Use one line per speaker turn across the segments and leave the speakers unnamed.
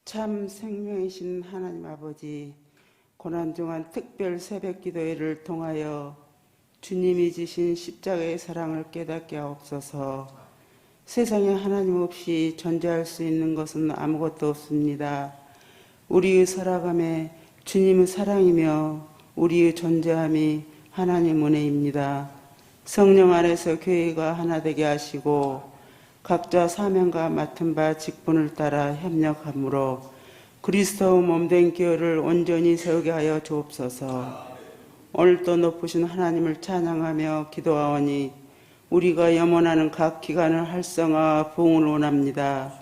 참 생명이신 하나님 아버지, 고난중한 특별 새벽 기도회를 통하여 주님이 지신 십자가의 사랑을 깨닫게 하옵소서. 세상에 하나님 없이 존재할 수 있는 것은 아무것도 없습니다. 우리의 살아감에 주님의 사랑이며 우리의 존재함이 하나님 은혜입니다. 성령 안에서 교회가 하나 되게 하시고 각자 사명과 맡은 바 직분을 따라 협력함으로 그리스도의 몸된 교회를 온전히 세우게 하여 주옵소서. 오늘도 높으신 하나님을 찬양하며 기도하오니 우리가 염원하는 각 기관의 활성화 부흥을 원합니다.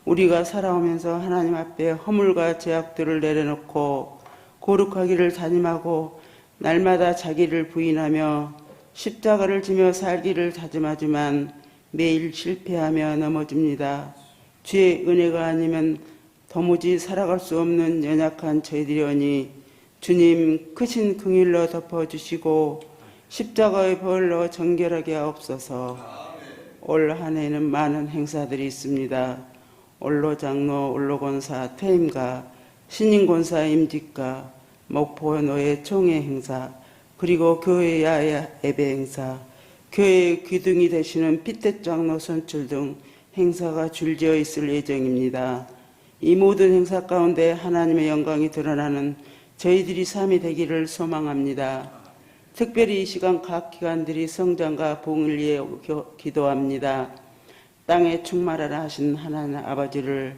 우리가 살아오면서 하나님 앞에 허물과 죄악들을 내려놓고 거룩하기를 다짐하고 날마다 자기를 부인하며 십자가를 지며 살기를 다짐하지만 매일 실패하며 넘어집니다. 주의 은혜가 아니면 도무지 살아갈 수 없는 연약한 저희들이오니 주님 크신 긍휼로 덮어주시고 십자가의 벌로 정결하게 하옵소서. 올 한 해에는 많은 행사들이 있습니다. 올로장로, 올로권사, 퇴임가, 신인권사 임직가, 목포노예 총회 행사, 그리고 교회 야외 예배 행사, 교회의 귀둥이 되시는 핏대장로 선출 등 행사가 줄지어 있을 예정입니다. 이 모든 행사 가운데 하나님의 영광이 드러나는 저희들이 삶이 되기를 소망합니다. 특별히 이 시간 각 기관들이 성장과 부흥을 위해 기도합니다. 땅에 충만하라 하신 하나님 아버지를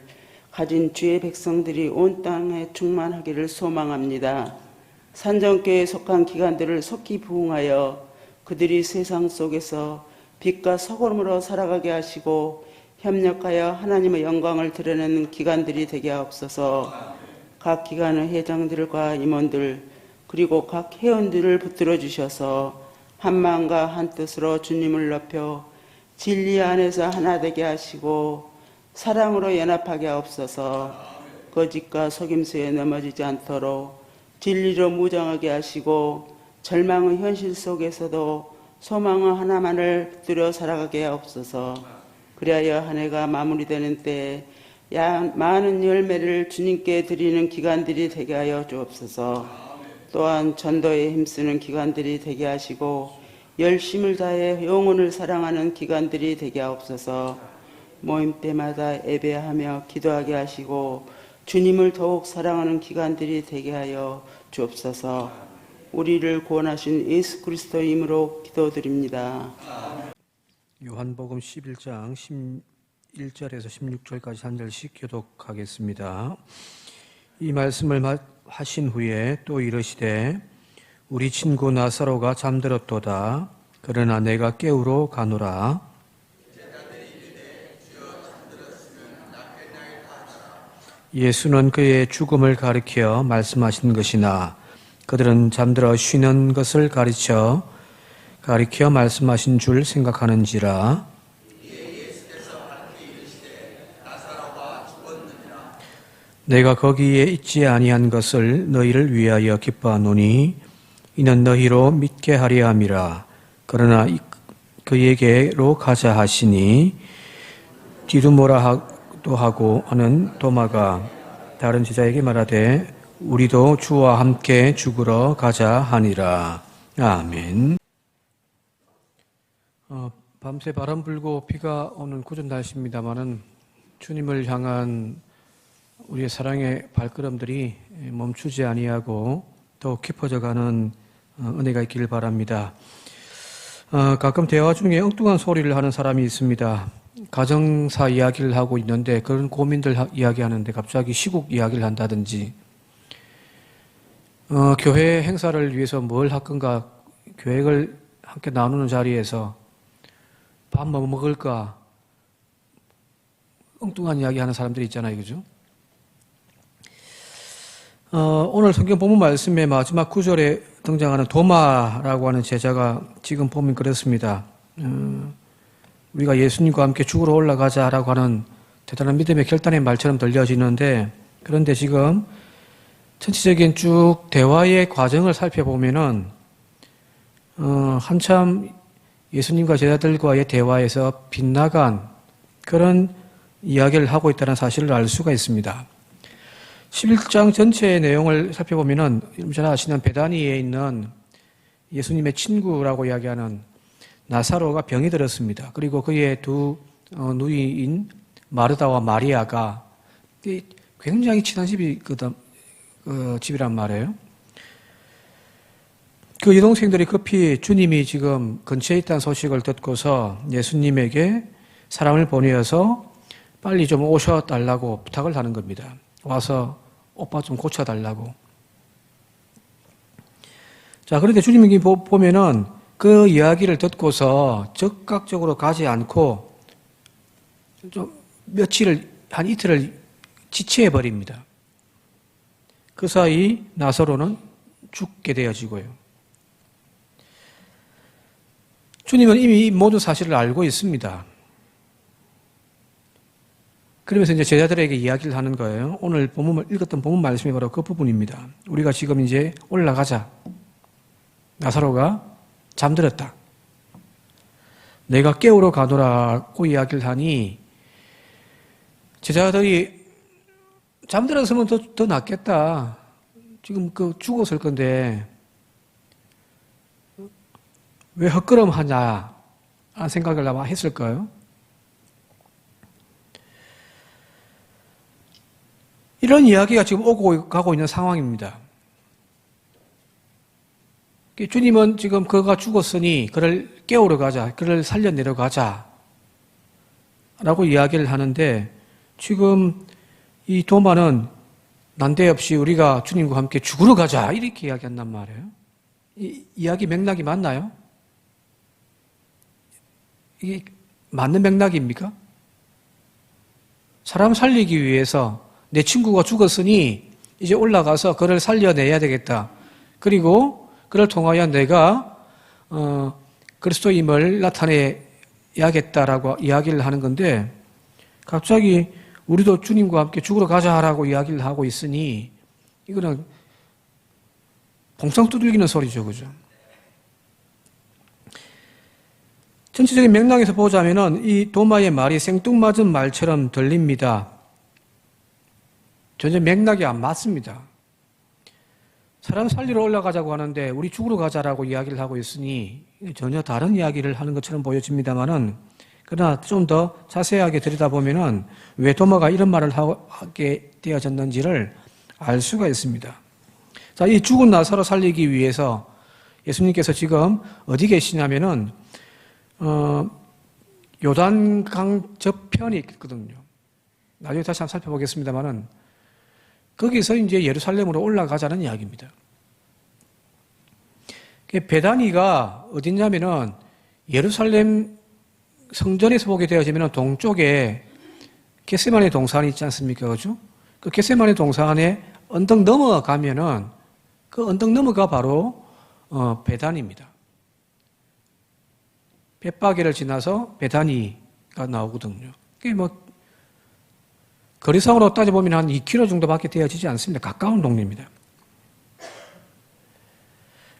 가진 주의 백성들이 온 땅에 충만하기를 소망합니다. 산정교회에 속한 기관들을 속히 부흥하여 그들이 세상 속에서 빛과 소금으로 살아가게 하시고 협력하여 하나님의 영광을 드러내는 기관들이 되게 하옵소서. 각 기관의 회장들과 임원들 그리고 각 회원들을 붙들어 주셔서 한 마음과 한 뜻으로 주님을 높여 진리 안에서 하나 되게 하시고 사랑으로 연합하게 하옵소서. 거짓과 속임수에 넘어지지 않도록 진리로 무장하게 하시고 절망의 현실 속에서도 소망의 하나만을 붙들어 살아가게 하옵소서. 그리하여 한 해가 마무리되는 때에 많은 열매를 주님께 드리는 기관들이 되게 하여 주옵소서. 또한 전도에 힘쓰는 기관들이 되게 하시고 열심을 다해 영혼을 사랑하는 기관들이 되게 하옵소서. 모임 때마다 예배하며 기도하게 하시고 주님을 더욱 사랑하는 기관들이 되게 하여 주옵소서. 우리를 구원하신 예수 그리스도의 이름으로 기도드립니다.
요한복음 11장 11절에서 16절까지 한 절씩 교독하겠습니다. 이 말씀을 하신 후에 또 이르시되 우리 친구 나사로가 잠들었도다. 그러나 내가 깨우러 가노라. 예수는 그의 죽음을 가리켜 말씀하신 것이나 그들은 잠들어 쉬는 것을 가리켜 말씀하신 줄 생각하는지라. 내가 거기에 있지 아니한 것을 너희를 위하여 기뻐하노니 이는 너희로 믿게 하려 함이라. 그러나 그에게로 가자 하시니 디두모라도 하고 하는 도마가 다른 제자에게 말하되 우리도 주와 함께 죽으러 가자 하니라. 아멘. 밤새 바람 불고 비가 오는 궂은 날씨입니다마는 주님을 향한 우리의 사랑의 발걸음들이 멈추지 아니하고 더욱 깊어져가는 은혜가 있기를 바랍니다. 가끔 대화 중에 엉뚱한 소리를 하는 사람이 있습니다. 가정사 이야기를 하고 있는데 그런 고민들 이야기하는데 갑자기 시국 이야기를 한다든지 교회 행사를 위해서 뭘 할 건가 계획을 함께 나누는 자리에서 밥 뭐 먹을까 엉뚱한 이야기 하는 사람들이 있잖아요. 그죠? 오늘 성경 본문 말씀의 마지막 구절에 등장하는 도마라고 하는 제자가 지금 보면 그렇습니다. 우리가 예수님과 함께 죽으러 올라가자라고 하는 대단한 믿음의 결단의 말처럼 들려지는데 그런데 지금 전체적인 쭉 대화의 과정을 살펴보면은 한참 예수님과 제자들과의 대화에서 빗나간 그런 이야기를 하고 있다는 사실을 알 수가 있습니다. 11장 전체의 내용을 살펴보면은 여러분 잘 아시는 베다니에 있는 예수님의 친구라고 이야기하는 나사로가 병이 들었습니다. 그리고 그의 두 누이인 마르다와 마리아가 굉장히 친한 집이란 말이에요. 그 여동생들이 급히 주님이 지금 근처에 있다는 소식을 듣고서 예수님에게 사람을 보내어서 빨리 좀 오셔달라고 부탁을 하는 겁니다. 와서 오빠 좀 고쳐달라고. 자, 그런데 주님이 보면은 그 이야기를 듣고서 즉각적으로 가지 않고 좀 한 이틀을 지체해버립니다. 그 사이 나사로는 죽게 되어지고요. 주님은 이미 이 모든 사실을 알고 있습니다. 그러면서 이제 제자들에게 이야기를 하는 거예요. 오늘 읽었던 본문 말씀이 바로 그 부분입니다. 우리가 지금 이제 올라가자. 나사로가 잠들었다. 내가 깨우러 가노라고 이야기를 하니 제자들이 잠들었으면 더 낫겠다. 지금 죽었을 건데 왜 헛걸음하냐 하는 생각을 아마 했을까요? 이런 이야기가 지금 오고 가고 있는 상황입니다. 주님은 지금 그가 죽었으니 그를 깨우러 가자, 그를 살려내려 가자 라고 이야기를 하는데 지금 이 도마는 난데없이 우리가 주님과 함께 죽으러 가자 이렇게 이야기한단 말이에요. 이 이야기 맥락이 맞나요? 이게 맞는 맥락입니까? 사람 살리기 위해서 내 친구가 죽었으니 이제 올라가서 그를 살려내야 되겠다. 그리고 그를 통하여 내가 그리스도임을 나타내야겠다라고 이야기를 하는 건데 갑자기 우리도 주님과 함께 죽으러 가자라고 이야기를 하고 있으니 이거는 봉창 두들기는 소리죠. 그죠? 전체적인 맥락에서 보자면은 이 도마의 말이 생뚱맞은 말처럼 들립니다. 전혀 맥락이 안 맞습니다. 사람 살리러 올라가자고 하는데 우리 죽으러 가자라고 이야기를 하고 있으니 전혀 다른 이야기를 하는 것처럼 보여집니다만은 그러나 좀 더 자세하게 들여다보면은 왜 도마가 이런 말을 하게 되어졌는지를 알 수가 있습니다. 자, 이 죽은 나사로 살리기 위해서 예수님께서 지금 어디 계시냐면은 요단강 저편이 있거든요. 나중에 다시 한번 살펴보겠습니다만은 거기서 이제 예루살렘으로 올라가자는 이야기입니다. 베다니가 어딨냐면은 예루살렘 성전에서 보게 되어지면 동쪽에 겟세마네 동산이 있지 않습니까? 그죠? 그 겟세마네 동산에 언덕 넘어가면은 그 언덕 넘어가 바로 베단입니다. 벳바게를 지나서 베다니가 나오거든요. 그게 뭐 거리상으로 따져보면 한 2km 정도밖에 되어지지 않습니다. 가까운 동네입니다.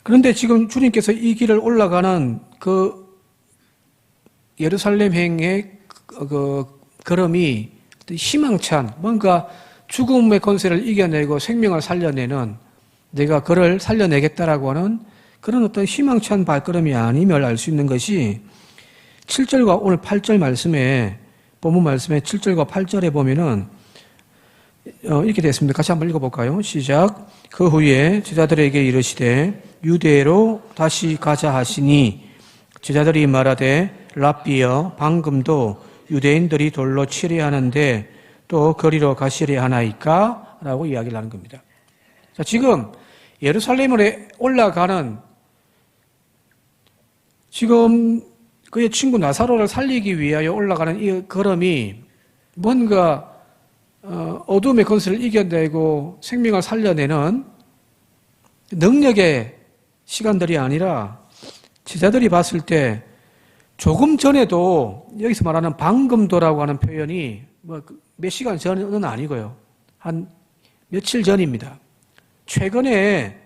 그런데 지금 주님께서 이 길을 올라가는 그 예루살렘행의 그 걸음이 희망찬 뭔가 죽음의 권세를 이겨내고 생명을 살려내는 내가 그를 살려내겠다라고 하는 그런 어떤 희망찬 발걸음이 아님을 알 수 있는 것이 7절과 오늘 8절 말씀에 본문 말씀에 7절과 8절에 보면은 이렇게 됐습니다. 같이 한번 읽어볼까요? 시작. 그 후에 제자들에게 이르시되 유대로 다시 가자 하시니 제자들이 말하되 랍비여 방금도 유대인들이 돌로 치려 하는데 또 거리로 가시려 하나이까? 라고 이야기를 하는 겁니다. 자, 지금 예루살렘으로 올라가는 지금 그의 친구 나사로를 살리기 위하여 올라가는 이 걸음이 뭔가 어둠의 권세를 이겨내고 생명을 살려내는 능력의 시간들이 아니라 제자들이 봤을 때 조금 전에도 여기서 말하는 방금도라고 하는 표현이 뭐 몇 시간 전은 아니고요. 한 며칠 전입니다. 최근에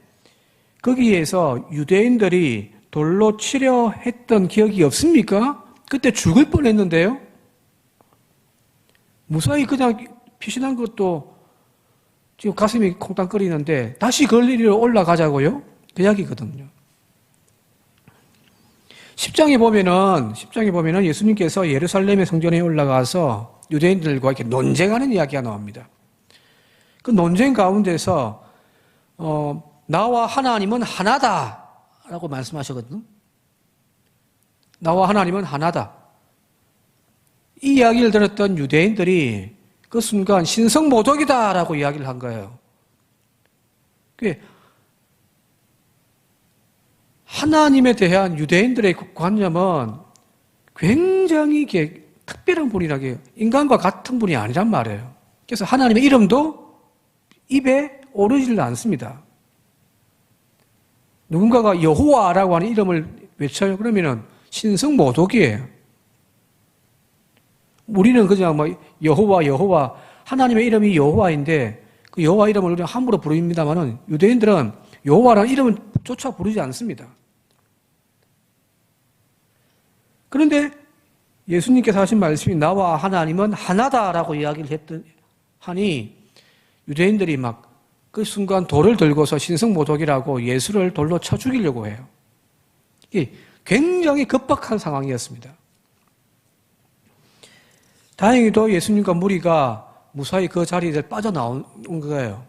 거기에서 유대인들이 돌로 치려 했던 기억이 없습니까? 그때 죽을 뻔했는데요. 무사히 그냥 피신한 것도 지금 가슴이 콩닥거리는데 다시 걸리리로 올라가자고요? 그 이야기거든요. 10장에 보면은 예수님께서 예루살렘의 성전에 올라가서 유대인들과 이렇게 논쟁하는 이야기가 나옵니다. 그 논쟁 가운데서 나와 하나님은 하나다라고 말씀하셨거든요. 나와 하나님은 하나다. 이 이야기를 들었던 유대인들이 그 순간 신성모독이다라고 이야기를 한 거예요. 하나님에 대한 유대인들의 관념은 굉장히 특별한 분이라고 해요. 인간과 같은 분이 아니란 말이에요. 그래서 하나님의 이름도 입에 오르지를 않습니다. 누군가가 여호와라고 하는 이름을 외쳐요. 그러면은 신성모독이에요. 우리는 그냥 여호와 하나님의 이름이 여호와인데 그 여호와 이름을 우리가 함부로 부릅니다만은 유대인들은 여호와라는 이름을 조차 부르지 않습니다. 그런데 예수님께서 하신 말씀이 나와 하나님은 하나다라고 이야기를 하니 유대인들이 막 그 순간 돌을 들고서 신성모독이라고 예수를 돌로 쳐 죽이려고 해요. 이게 굉장히 급박한 상황이었습니다. 다행히도 예수님과 무리가 무사히 그 자리에 빠져나온 거예요.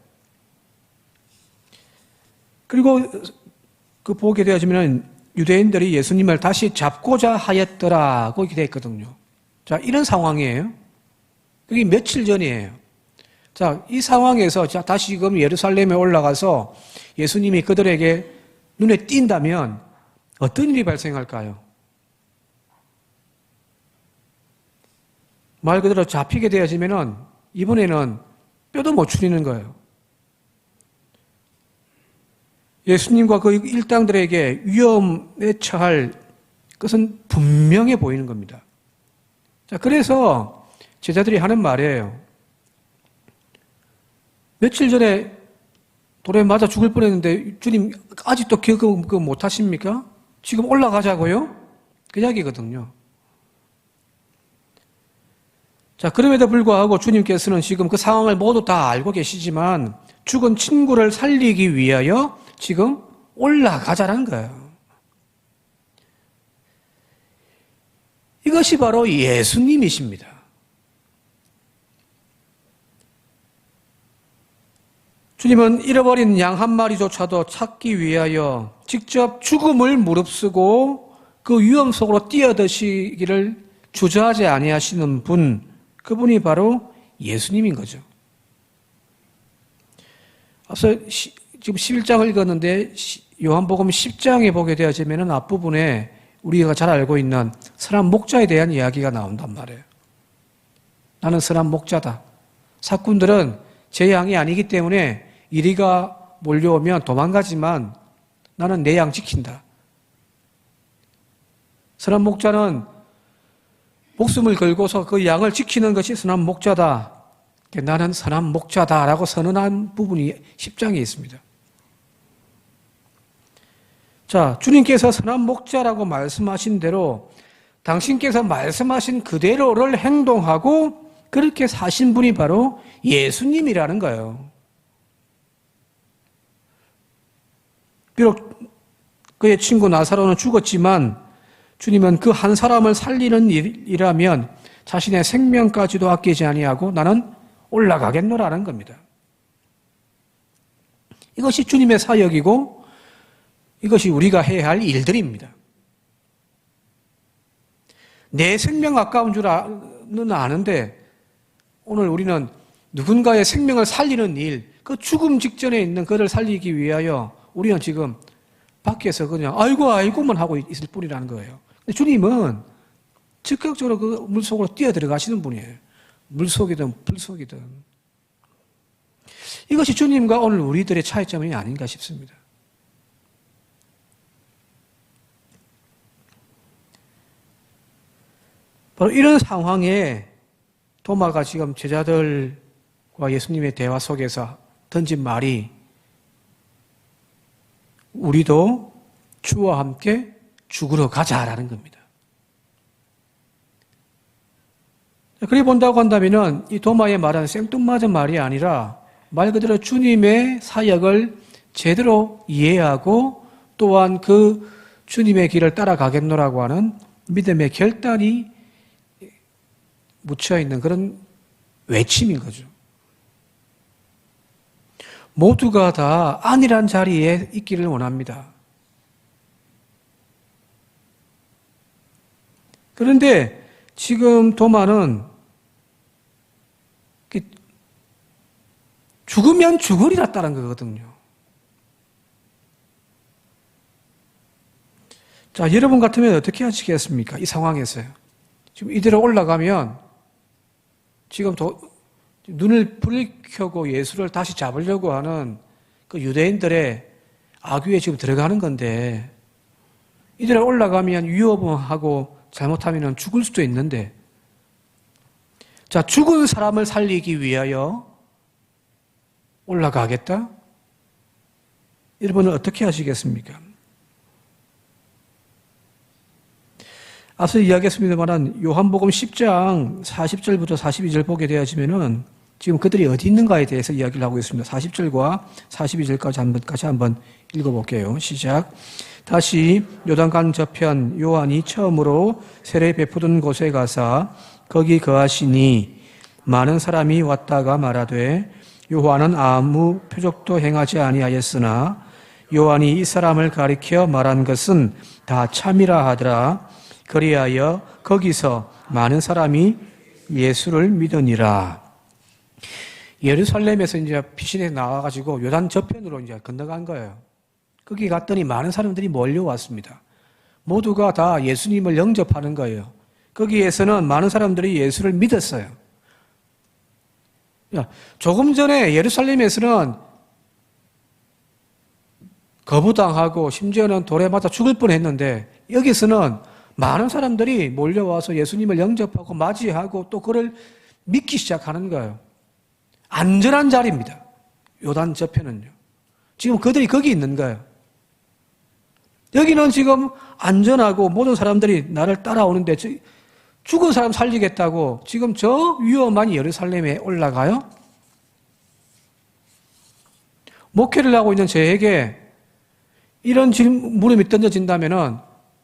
그리고 그 보게 되어지면 유대인들이 예수님을 다시 잡고자 하였더라고 이렇게 되어 있거든요. 자, 이런 상황이에요. 그게 며칠 전이에요. 자, 이 상황에서 다시 지금 예루살렘에 올라가서 예수님이 그들에게 눈에 띈다면 어떤 일이 발생할까요? 말 그대로 잡히게 되어지면은 이번에는 뼈도 못 추리는 거예요. 예수님과 그 일당들에게 위험에 처할 것은 분명해 보이는 겁니다. 자, 그래서 제자들이 하는 말이에요. 며칠 전에 돌에 맞아 죽을 뻔했는데 주님 아직도 기억 못 하십니까? 지금 올라가자고요? 그 이야기거든요. 자, 그럼에도 불구하고 주님께서는 지금 그 상황을 모두 다 알고 계시지만 죽은 친구를 살리기 위하여 지금 올라가자라는 거예요. 이것이 바로 예수님이십니다. 주님은 잃어버린 양 한 마리조차도 찾기 위하여 직접 죽음을 무릅쓰고 그 위험 속으로 뛰어드시기를 주저하지 아니하시는 분, 그분이 바로 예수님인 거죠. 앞서 지금 11장을 읽었는데 요한복음 10장에 보게 되어지면 앞부분에 우리가 잘 알고 있는 선한 목자에 대한 이야기가 나온단 말이에요. 나는 선한 목자다. 사꾼들은 제 양이 아니기 때문에 이리가 몰려오면 도망가지만 나는 내 양 지킨다. 선한 목자는 목숨을 걸고서 그 양을 지키는 것이 선한 목자다. 나는 선한 목자다라고 선언한 부분이 10장에 있습니다. 자, 주님께서 선한 목자라고 말씀하신 대로 당신께서 말씀하신 그대로를 행동하고 그렇게 사신 분이 바로 예수님이라는 거예요. 비록 그의 친구 나사로는 죽었지만 주님은 그 한 사람을 살리는 일이라면 자신의 생명까지도 아끼지 아니하고 나는 올라가겠노라는 겁니다. 이것이 주님의 사역이고 이것이 우리가 해야 할 일들입니다. 내 생명 아까운 줄은 아는데 오늘 우리는 누군가의 생명을 살리는 일, 그 죽음 직전에 있는 그를 살리기 위하여 우리는 지금 밖에서 그냥 아이고만 하고 있을 뿐이라는 거예요. 근데 주님은 즉각적으로 그 물속으로 뛰어들어가시는 분이에요. 물속이든 불속이든. 이것이 주님과 오늘 우리들의 차이점이 아닌가 싶습니다. 바로 이런 상황에 도마가 지금 제자들과 예수님의 대화 속에서 던진 말이 우리도 주와 함께 죽으러 가자라는 겁니다. 그리 본다고 한다면 이 도마의 말은 생뚱맞은 말이 아니라 말 그대로 주님의 사역을 제대로 이해하고 또한 그 주님의 길을 따라가겠노라고 하는 믿음의 결단이 묻혀있는 그런 외침인 거죠. 모두가 다 안일한 자리에 있기를 원합니다. 그런데 지금 도마는 죽으면 죽으리라다는 거거든요. 자, 여러분 같으면 어떻게 하시겠습니까? 이 상황에서요. 지금 이대로 올라가면 지금 눈을 불 켜고 예수를 다시 잡으려고 하는 그 유대인들의 악유에 지금 들어가는 건데, 이대로 올라가면 위험하고 잘못하면 죽을 수도 있는데, 자, 죽은 사람을 살리기 위하여 올라가겠다? 여러분은 어떻게 하시겠습니까? 앞서 이야기했습니다만 요한복음 10장 40절부터 42절 보게 되어지면은 지금 그들이 어디 있는가에 대해서 이야기를 하고 있습니다. 40절과 42절까지 같이 한번 읽어볼게요. 시작. 다시 요단강 저편 요한이 처음으로 세례 베푸던 곳에 가사 거기 거하시니 많은 사람이 왔다가 말하되 요한은 아무 표적도 행하지 아니하였으나 요한이 이 사람을 가리켜 말한 것은 다 참이라 하더라. 그리하여 거기서 많은 사람이 예수를 믿으니라. 예루살렘에서 이제 피신에 나와가지고 요단 저편으로 이제 건너간 거예요. 거기 갔더니 많은 사람들이 몰려왔습니다. 모두가 다 예수님을 영접하는 거예요. 거기에서는 많은 사람들이 예수를 믿었어요. 조금 전에 예루살렘에서는 거부당하고 심지어는 돌에 맞아 죽을 뻔했는데 여기서는 많은 사람들이 몰려와서 예수님을 영접하고 맞이하고 또 그를 믿기 시작하는 거예요. 안전한 자리입니다. 요단 저편은요. 지금 그들이 거기 있는 거예요. 여기는 지금 안전하고 모든 사람들이 나를 따라오는데 죽은 사람 살리겠다고 지금 저 위험한 예루살렘에 올라가요? 목회를 하고 있는 저에게 이런 물음이 던져진다면은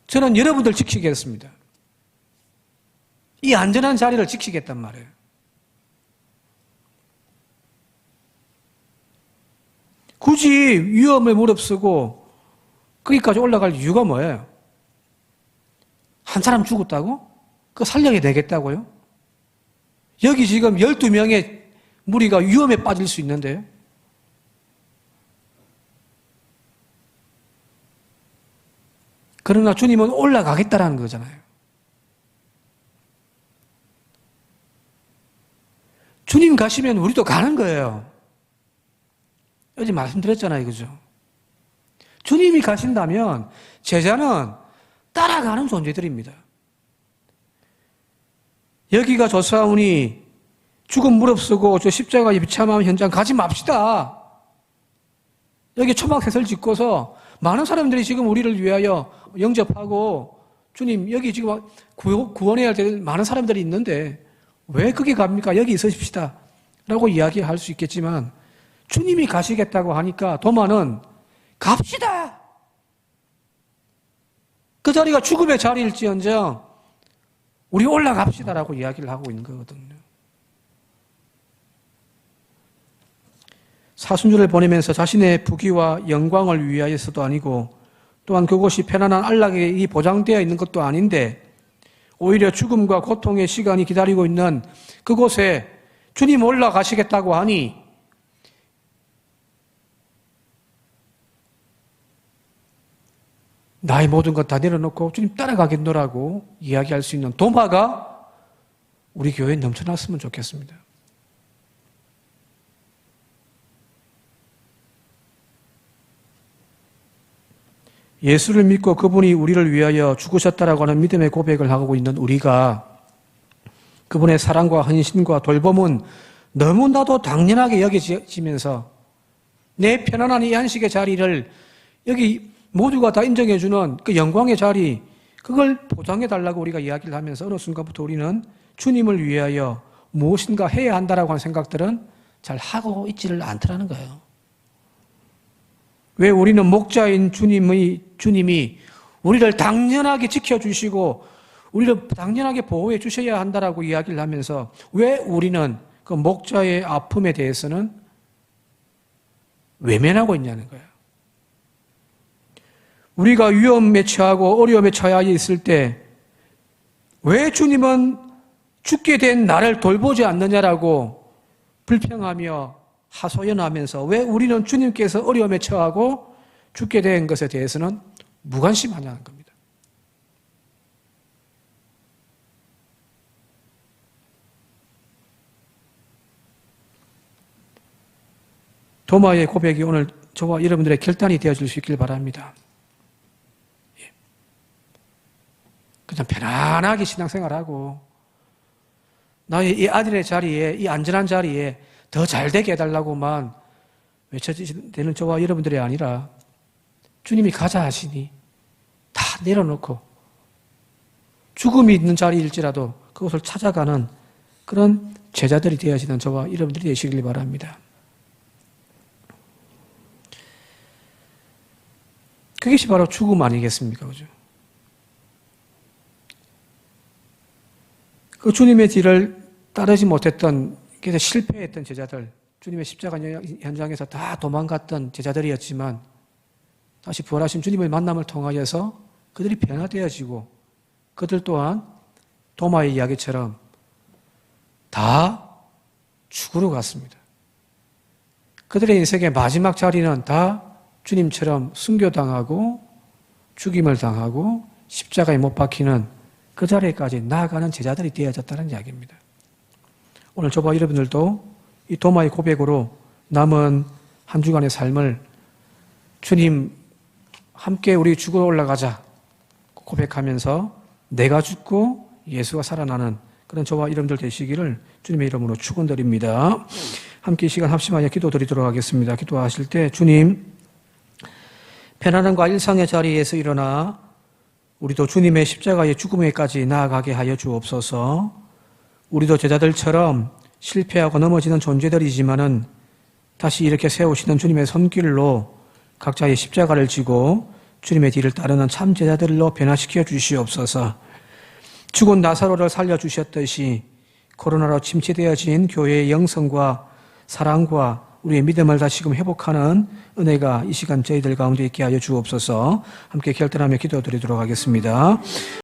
저는 여러분들 지키겠습니다. 이 안전한 자리를 지키겠단 말이에요. 굳이 위험을 무릅쓰고 거기까지 올라갈 이유가 뭐예요? 한 사람 죽었다고? 그거 살려야 되겠다고요? 여기 지금 12명의 무리가 위험에 빠질 수 있는데요. 그러나 주님은 올라가겠다라는 거잖아요. 주님 가시면 우리도 가는 거예요. 어제 말씀드렸잖아요. 그죠? 주님이 가신다면 제자는 따라가는 존재들입니다. 여기가 조사오니 죽음 무릅쓰고 저 십자가에 비참한 현장 가지 맙시다. 여기 초막셋을 짓고서 많은 사람들이 지금 우리를 위하여 영접하고 주님 여기 지금 구원해야 될 많은 사람들이 있는데 왜 거기 갑니까? 여기 있으십시다 라고 이야기할 수 있겠지만 주님이 가시겠다고 하니까 도마는 갑시다. 그 자리가 죽음의 자리일지언정 우리 올라갑시다라고 이야기를 하고 있는 거거든요. 사순절을 보내면서 자신의 부귀와 영광을 위하여서도 아니고 또한 그곳이 편안한 안락이 보장되어 있는 것도 아닌데 오히려 죽음과 고통의 시간이 기다리고 있는 그곳에 주님 올라가시겠다고 하니 나의 모든 것 다 내려놓고 주님 따라가겠노라고 이야기할 수 있는 도마가 우리 교회에 넘쳐났으면 좋겠습니다. 예수를 믿고 그분이 우리를 위하여 죽으셨다라고 하는 믿음의 고백을 하고 있는 우리가 그분의 사랑과 헌신과 돌봄은 너무나도 당연하게 여겨지면서 내 편안한 이 안식의 자리를 여기 모두가 다 인정해주는 그 영광의 자리, 그걸 보장해달라고 우리가 이야기를 하면서 어느 순간부터 우리는 주님을 위하여 무엇인가 해야 한다라고 하는 생각들은 잘 하고 있지를 않더라는 거예요. 왜 우리는 목자인 주님이 우리를 당연하게 지켜주시고 우리를 당연하게 보호해 주셔야 한다라고 이야기를 하면서 왜 우리는 그 목자의 아픔에 대해서는 외면하고 있냐는 거예요. 우리가 위험에 처하고 어려움에 처해 있을 때 왜 주님은 죽게 된 나를 돌보지 않느냐라고 불평하며 하소연하면서 왜 우리는 주님께서 어려움에 처하고 죽게 된 것에 대해서는 무관심하냐는 겁니다. 도마의 고백이 오늘 저와 여러분들의 결단이 되어질 수 있길 바랍니다. 그냥 편안하게 신앙생활하고 나의 이 아들의 자리에, 이 안전한 자리에 더 잘되게 해달라고만 외쳐지는 저와 여러분들이 아니라 주님이 가자 하시니 다 내려놓고 죽음이 있는 자리일지라도 그것을 찾아가는 그런 제자들이 되어지는 저와 여러분들이 되시길 바랍니다. 그것이 바로 죽음 아니겠습니까? 그죠? 그 주님의 뒤를 따르지 못했던, 그래서 실패했던 제자들, 주님의 십자가 현장에서 다 도망갔던 제자들이었지만 다시 부활하신 주님의 만남을 통하여서 그들이 변화되어지고 그들 또한 도마의 이야기처럼 다 죽으러 갔습니다. 그들의 인생의 마지막 자리는 다 주님처럼 순교당하고 죽임을 당하고 십자가에 못 박히는 그 자리에까지 나아가는 제자들이 되어졌다는 이야기입니다. 오늘 저와 여러분들도 이 도마의 고백으로 남은 한 주간의 삶을 주님 함께 우리 죽으러 올라가자 고백하면서 내가 죽고 예수가 살아나는 그런 저와 여러분들 되시기를 주님의 이름으로 축원드립니다. 함께 이 시간 합심하여 기도드리도록 하겠습니다. 기도하실 때 주님 편안함과 일상의 자리에서 일어나 우리도 주님의 십자가의 죽음에까지 나아가게 하여 주옵소서. 우리도 제자들처럼 실패하고 넘어지는 존재들이지만은 다시 이렇게 세우시는 주님의 손길로 각자의 십자가를 지고 주님의 뒤를 따르는 참 제자들로 변화시켜 주시옵소서. 죽은 나사로를 살려주셨듯이 코로나로 침체되어진 교회의 영성과 사랑과 우리의 믿음을 다시금 회복하는 은혜가 이 시간 저희들 가운데 있게 하여 주옵소서. 함께 결단하며 기도드리도록 하겠습니다.